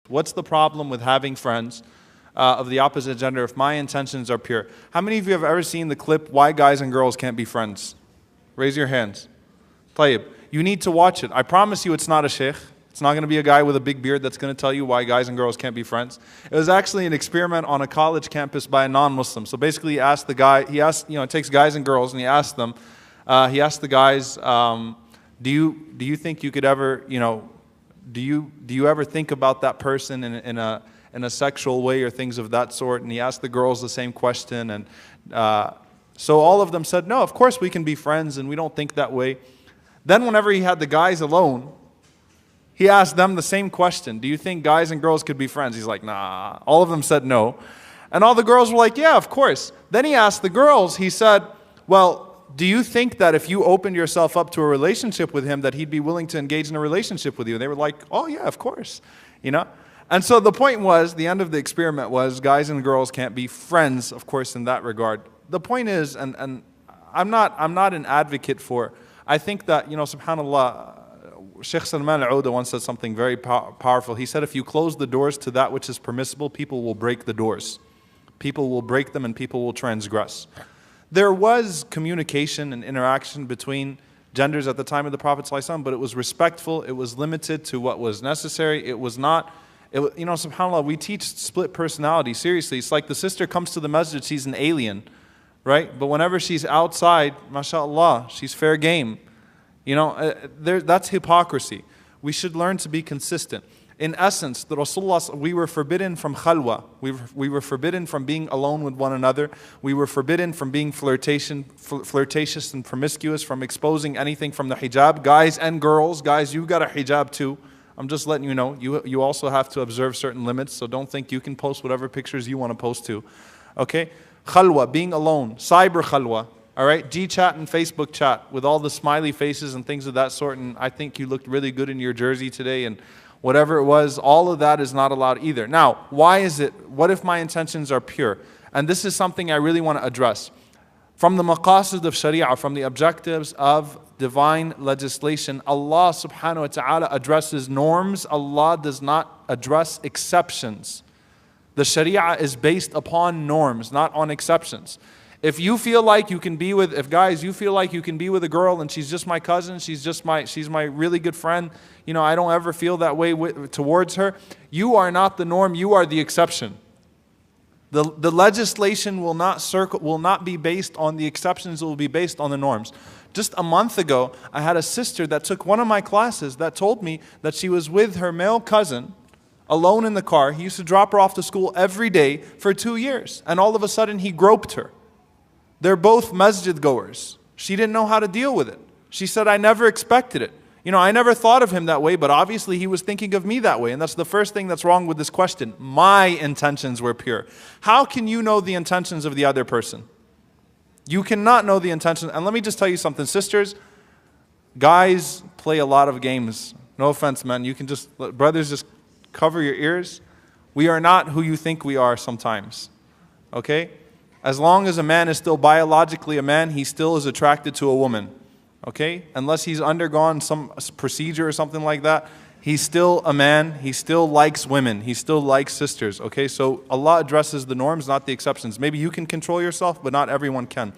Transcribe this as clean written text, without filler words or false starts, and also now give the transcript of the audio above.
What's the problem with having friends of the opposite gender if my intentions are pure? How many of you have ever seen the clip, Why Guys and Girls Can't Be Friends? Raise your hands. Tayyib. You need to watch it. I promise you it's not a sheikh. It's not going to be a guy with a big beard that's going to tell you why guys and girls can't be friends. It was actually an experiment on a college campus by a non-Muslim. So basically he asked the guy, it takes guys and girls and he asked the guys, do you think you could ever, do you ever think about that person in a sexual way or things of that sort? And he asked the girls the same question, and so all of them said, no, of course we can be friends and we don't think that way. Then whenever he had the guys alone, he asked them the same question. Do you think guys and girls could be friends? He's like, nah. All of them said no. And all the girls were like, yeah, of course. Then he asked the girls, he said, well, do you think that if you opened yourself up to a relationship with him that he'd be willing to engage in a relationship with you? And they were like, oh yeah, of course. And so the point was, the end of the experiment was, guys and girls can't be friends, of course, in that regard. The point is, and I'm not an advocate for, I think that, subhanAllah, Shaykh Salman al-Auda once said something very powerful. He said, if you close the doors to that which is permissible, people will break the doors. People will break them and people will transgress. There was communication and interaction between genders at the time of the Prophet ﷺ, but it was respectful, it was limited to what was necessary, it was not, subhanAllah, we teach split personality, seriously. It's like the sister comes to the masjid, she's an alien, right? But whenever she's outside, mashallah, she's fair game. That's hypocrisy. We should learn to be consistent. In essence, the Rasulullah, we were forbidden from khalwa. We were forbidden from being alone with one another. We were forbidden from being flirtatious and promiscuous, from exposing anything from the hijab. Guys and girls, guys, you got a hijab too. I'm just letting you know. You also have to observe certain limits, so don't think you can post whatever pictures you want to post to. Okay? Khalwa, being alone. Cyber khalwa. All right, G-chat and Facebook chat with all the smiley faces and things of that sort. And I think you looked really good in your jersey today and whatever it was, all of that is not allowed either. Now, why is it? What if my intentions are pure? And this is something I really want to address. From the maqasid of Sharia, from the objectives of divine legislation, Allah subhanahu wa ta'ala addresses norms. Allah does not address exceptions. The Sharia is based upon norms, not on exceptions. If you feel like you can be with, you feel like you can be with a girl and she's just my cousin, she's my really good friend, I don't ever feel that way towards her, you are not the norm, you are the exception. The legislation will not be based on the exceptions, it will be based on the norms. Just a month ago, I had a sister that took one of my classes that told me that she was with her male cousin, alone in the car. He used to drop her off to school every day for 2 years, and all of a sudden he groped her. They're both masjid goers. She didn't know how to deal with it. She said, I never expected it. I never thought of him that way, but obviously he was thinking of me that way. And that's the first thing that's wrong with this question. My intentions were pure. How can you know the intentions of the other person? You cannot know the intentions. And let me just tell you something, sisters. Guys play a lot of games. No offense, man. Brothers, just cover your ears. We are not who you think we are sometimes. Okay? As long as a man is still biologically a man, he still is attracted to a woman. Okay? Unless he's undergone some procedure or something like that, he's still a man. He still likes women. He still likes sisters. Okay? So Allah addresses the norms, not the exceptions. Maybe you can control yourself, but not everyone can.